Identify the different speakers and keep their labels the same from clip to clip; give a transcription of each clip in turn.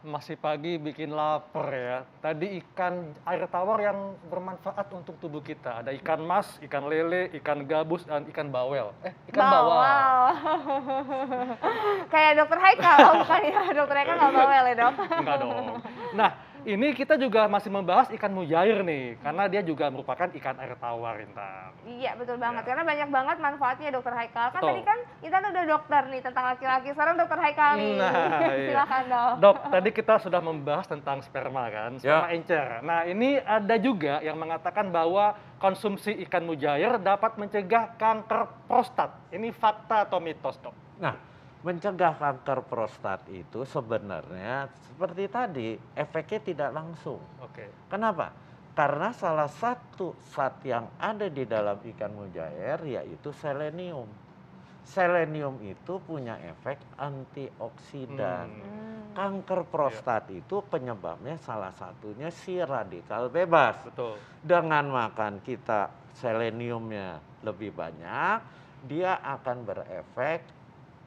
Speaker 1: Masih pagi bikin lapar ya. Tadi ikan air tawar yang bermanfaat untuk tubuh kita. Ada ikan mas, ikan lele, ikan gabus, dan ikan bawel. Ikan bawal.
Speaker 2: Bawal. Kayak dokter Haikal, oh bukan ya, dokter Haikal nggak bawel ya dok?
Speaker 1: Enggak dong. Nah, ini kita juga masih membahas ikan mujair nih, karena dia juga merupakan ikan air tawar, Intan.
Speaker 2: Iya betul banget,
Speaker 1: Ya.
Speaker 2: karena banyak banget manfaatnya dokter Haikal. Kan
Speaker 1: Betul.
Speaker 2: tadi kan Intan udah dokter nih tentang laki-laki, sekarang dokter Haikal nih.
Speaker 1: Nah, iya.
Speaker 2: Silakan dok.
Speaker 1: Dok, tadi kita sudah membahas tentang sperma kan, sperma encer. Nah, ini ada juga yang mengatakan bahwa konsumsi ikan mujair dapat mencegah kanker prostat. Ini fakta atau mitos, dok?
Speaker 3: Nah, mencegah kanker prostat itu sebenarnya seperti tadi, efeknya tidak langsung.
Speaker 1: Oke.
Speaker 3: Kenapa? Karena salah satu zat yang ada di dalam ikan mujair yaitu selenium. Selenium itu punya efek antioksidan. Kanker prostat itu penyebabnya salah satunya si radikal bebas.
Speaker 1: Betul.
Speaker 3: Dengan makan kita seleniumnya lebih banyak, dia akan berefek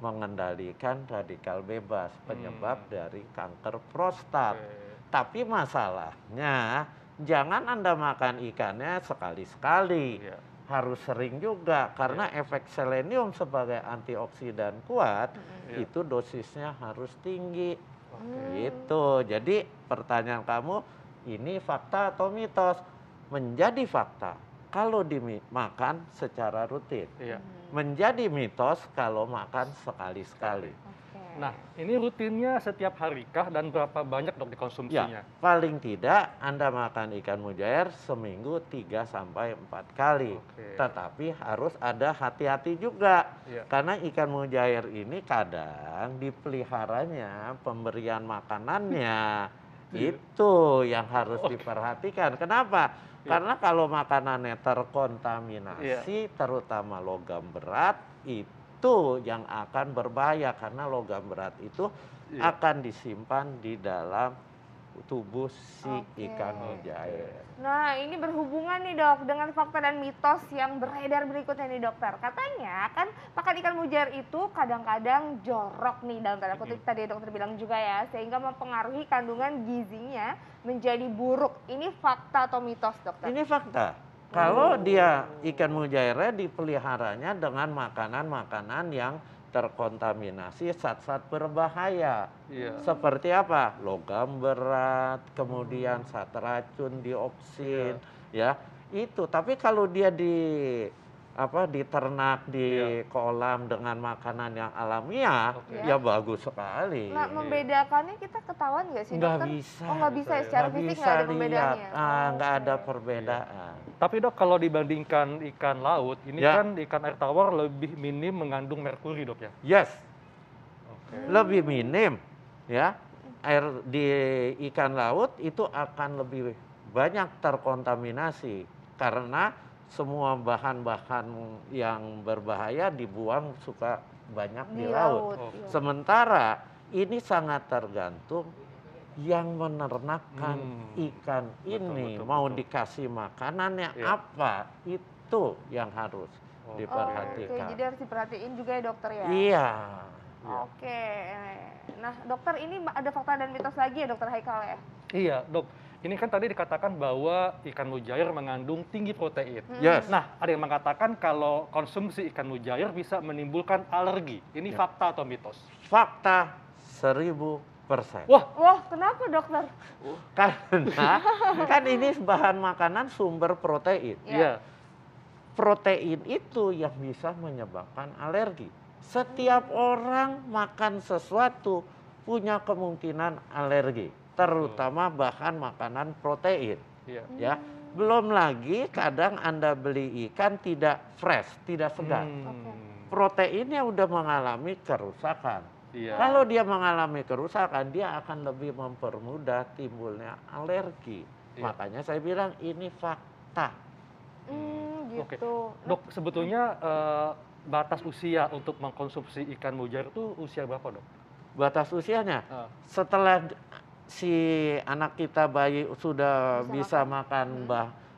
Speaker 3: mengendalikan radikal bebas, penyebab dari kanker prostat.
Speaker 1: Oke.
Speaker 3: Tapi masalahnya, jangan Anda makan ikannya sekali-sekali.
Speaker 1: Iya.
Speaker 3: Harus sering juga, karena efek selenium sebagai antioksidan kuat,
Speaker 1: Iya.
Speaker 3: itu dosisnya harus tinggi.
Speaker 1: Oke.
Speaker 3: Gitu. Jadi pertanyaan kamu, ini fakta atau mitos? Menjadi fakta kalau dimakan secara rutin.
Speaker 1: Iya.
Speaker 3: Menjadi mitos kalau makan sekali-sekali.
Speaker 2: Oke.
Speaker 1: Nah, ini rutinnya setiap hari kah dan berapa banyak dok dikonsumsinya?
Speaker 3: Ya, paling tidak Anda makan ikan mujair seminggu 3 sampai 4 kali.
Speaker 1: Oke.
Speaker 3: Tetapi harus ada hati-hati juga.
Speaker 1: Iya.
Speaker 3: Karena ikan mujair ini kadang dipeliharanya, pemberian makanannya itu yang harus diperhatikan. Kenapa? Karena kalau makanannya terkontaminasi, terutama logam berat, itu yang akan berbahaya karena logam berat itu akan disimpan di dalam tubuh si ikan mujair.
Speaker 2: Nah, ini berhubungan nih dok dengan fakta dan mitos yang beredar berikutnya nih dokter. Katanya kan makan ikan mujair itu kadang-kadang jorok nih dalam tanda kutip tadi dokter bilang juga ya, sehingga mempengaruhi kandungan gizinya menjadi buruk. Ini fakta atau mitos dokter?
Speaker 3: Ini fakta. Kalau dia ikan mujairnya dipeliharanya dengan makanan-makanan yang terkontaminasi zat-zat berbahaya.
Speaker 1: Iya.
Speaker 3: Seperti apa? Logam berat, kemudian zat racun, dioksin, ya. Itu. Tapi kalau dia diternak di kolam dengan makanan yang alamiah, ya bagus sekali.
Speaker 2: Nah, membedakannya kita ketahuan nggak sih
Speaker 3: Nggak
Speaker 2: dokter?
Speaker 3: bisa.
Speaker 2: Oh nggak bisa ya, secara
Speaker 3: Nggak
Speaker 2: fisik
Speaker 3: bisa
Speaker 2: nggak ada
Speaker 3: lihat.
Speaker 2: perbedaannya?
Speaker 3: Nggak ada perbedaan.
Speaker 1: Tapi dok, kalau dibandingkan ikan laut, ini
Speaker 3: Ya.
Speaker 1: kan ikan air tawar lebih minim mengandung merkuri dok ya?
Speaker 3: Yes,
Speaker 1: Oke.
Speaker 3: lebih minim, ya. Air di ikan laut itu akan lebih banyak terkontaminasi karena semua bahan-bahan yang berbahaya dibuang suka banyak di laut.
Speaker 2: Iya.
Speaker 3: Sementara ini sangat tergantung yang menernakan ikan ini
Speaker 1: betul,
Speaker 3: mau
Speaker 1: betul.
Speaker 3: dikasih makanannya
Speaker 1: Iya.
Speaker 3: apa, itu yang harus
Speaker 2: Oke,
Speaker 3: diperhatikan.
Speaker 2: jadi harus diperhatiin juga ya dokter ya?
Speaker 3: Iya.
Speaker 2: Oke. Nah dokter, ini ada fakta dan mitos lagi ya dokter Haikal ya?
Speaker 1: Iya dok, ini kan tadi dikatakan bahwa ikan mujair mengandung tinggi protein.
Speaker 3: Yes.
Speaker 1: Nah, ada yang mengatakan kalau konsumsi ikan mujair bisa menimbulkan alergi. Ini fakta atau mitos?
Speaker 3: Fakta 1000%.
Speaker 2: Wah, kenapa dokter?
Speaker 3: Karena kan ini bahan makanan sumber protein.
Speaker 1: Iya.
Speaker 3: Protein itu yang bisa menyebabkan alergi. Setiap orang makan sesuatu punya kemungkinan alergi, terutama bahan makanan protein.
Speaker 1: Iya.
Speaker 3: Ya, belum lagi kadang Anda beli ikan tidak fresh, tidak segar. Proteinnya udah mengalami kerusakan.
Speaker 1: Iya.
Speaker 3: Kalau dia mengalami kerusakan, dia akan lebih mempermudah timbulnya alergi.
Speaker 1: Iya.
Speaker 3: Makanya saya bilang ini fakta.
Speaker 1: Oke.
Speaker 2: Gitu.
Speaker 1: Dok, sebetulnya batas usia untuk mengkonsumsi ikan mujair itu usia berapa dok?
Speaker 3: Batas usianya
Speaker 1: Ah.
Speaker 3: setelah si anak kita bayi sudah bisa makan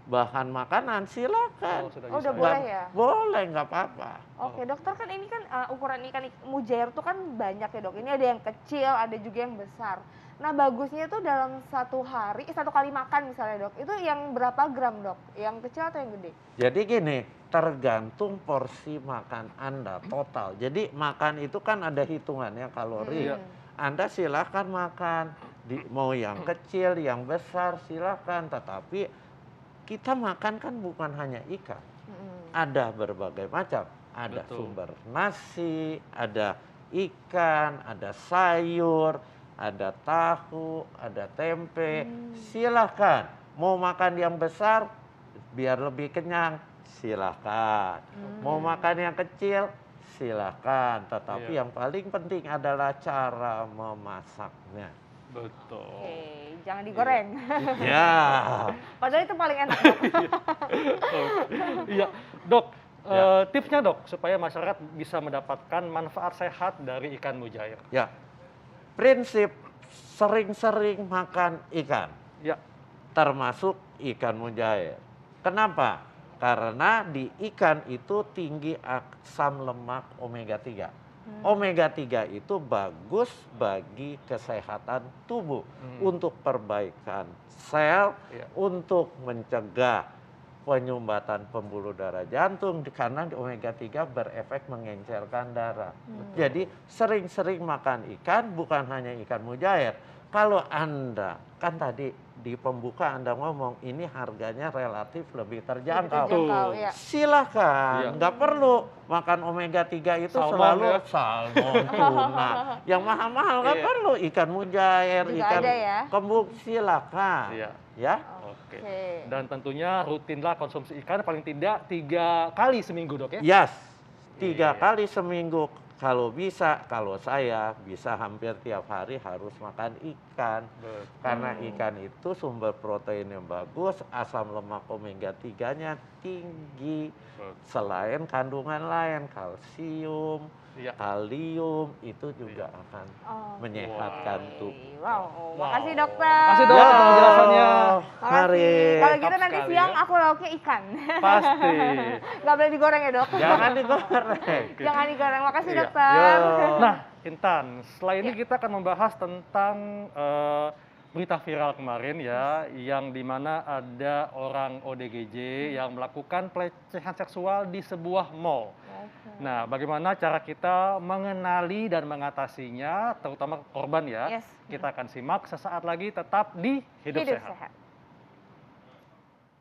Speaker 3: bahan makanan, silakan.
Speaker 1: sudah
Speaker 2: Oh,
Speaker 1: bisa.
Speaker 2: udah boleh ya?
Speaker 3: Boleh, nggak apa-apa.
Speaker 2: Oke, dokter, kan ini kan ukuran ikan mujair tuh kan banyak ya, Dok. Ini ada yang kecil, ada juga yang besar. Nah, bagusnya tuh dalam satu hari, satu kali makan misalnya, Dok. Itu yang berapa gram, Dok? Yang kecil atau yang gede?
Speaker 3: Jadi gini, tergantung porsi makan Anda total. Jadi makan itu kan ada hitungannya kalori.
Speaker 1: Iya.
Speaker 3: Anda silakan makan, mau yang kecil, yang besar silakan. Tetapi kita makan kan bukan hanya ikan. Ada berbagai macam. Ada
Speaker 1: Betul.
Speaker 3: sumber nasi, ada ikan, ada sayur, ada tahu, ada tempe. Silakan. Mau makan yang besar biar lebih kenyang, silakan. Mau makan yang kecil, silakan. Tetapi
Speaker 1: Iya.
Speaker 3: yang paling penting adalah cara memasaknya.
Speaker 1: Betul.
Speaker 2: Oke, jangan digoreng.
Speaker 3: Ya,
Speaker 2: Padahal itu paling enak, Dok.
Speaker 1: Iya, Dok.
Speaker 3: Ya.
Speaker 1: Tipsnya, Dok, supaya masyarakat bisa mendapatkan manfaat sehat dari ikan mujair.
Speaker 3: ya. Prinsip sering-sering makan ikan,
Speaker 1: Ya,
Speaker 3: termasuk ikan mujair. Kenapa? Karena di ikan itu tinggi asam lemak omega 3. Omega 3 itu bagus bagi kesehatan tubuh, untuk perbaikan sel,
Speaker 1: Iya.
Speaker 3: untuk mencegah penyumbatan pembuluh darah jantung, karena omega 3 berefek mengencerkan darah. Jadi sering-sering makan ikan, bukan hanya ikan mujair. Kalau Anda, kan tadi di pembuka Anda ngomong ini harganya relatif lebih terjangkau.
Speaker 2: Terjangkau, ya.
Speaker 3: Silakan,
Speaker 1: Iya.
Speaker 3: nggak perlu makan omega 3 itu
Speaker 1: Salmon,
Speaker 3: selalu
Speaker 1: ya.
Speaker 3: salmon, tuna. Yang mahal-mahal nggak
Speaker 1: Iya.
Speaker 3: perlu, ikan mujair,
Speaker 2: Juga
Speaker 3: ikan
Speaker 2: ada ya.
Speaker 3: kembung, silakan.
Speaker 1: Iya.
Speaker 3: Ya.
Speaker 1: Oke.
Speaker 2: Oke.
Speaker 1: Dan tentunya rutinlah konsumsi ikan paling tidak 3 kali seminggu, Dok, ya?
Speaker 3: Yes, 3
Speaker 1: Iya.
Speaker 3: kali seminggu. Kalau bisa, kalau saya bisa hampir tiap hari harus makan ikan.
Speaker 1: Betul.
Speaker 3: Karena ikan itu sumber protein yang bagus, asam lemak omega 3-nya tinggi.
Speaker 1: Betul.
Speaker 3: Selain kandungan lain, kalsium,
Speaker 1: Iya.
Speaker 3: kalium, itu juga akan
Speaker 2: Oh,
Speaker 3: menyehatkan
Speaker 2: oke.
Speaker 3: tubuh.
Speaker 2: Wow,
Speaker 1: Wow.
Speaker 2: makasih, Dokter.
Speaker 1: Makasih, Dok, atas penjelasannya.
Speaker 2: Makasih.
Speaker 3: Mari.
Speaker 2: Kalau gitu
Speaker 1: Lengkap
Speaker 2: nanti
Speaker 1: sekali,
Speaker 2: siang
Speaker 1: ya.
Speaker 2: aku lauknya ikan.
Speaker 1: Pasti.
Speaker 2: Nggak boleh digoreng ya, Dok?
Speaker 3: Jangan digoreng.
Speaker 2: Jangan digoreng. Makasih,
Speaker 1: Iya.
Speaker 2: Dokter.
Speaker 3: Yo.
Speaker 1: Nah, Intan, setelah ini
Speaker 2: Ya.
Speaker 1: kita akan membahas tentang berita viral kemarin ya, yang dimana ada orang ODGJ yang melakukan pelecehan seksual di sebuah mall.
Speaker 2: Oke.
Speaker 1: Nah, bagaimana cara kita mengenali dan mengatasinya, terutama korban ya?
Speaker 2: Yes.
Speaker 1: Kita akan simak sesaat lagi, tetap di Hidup Sehat.
Speaker 2: Sehat.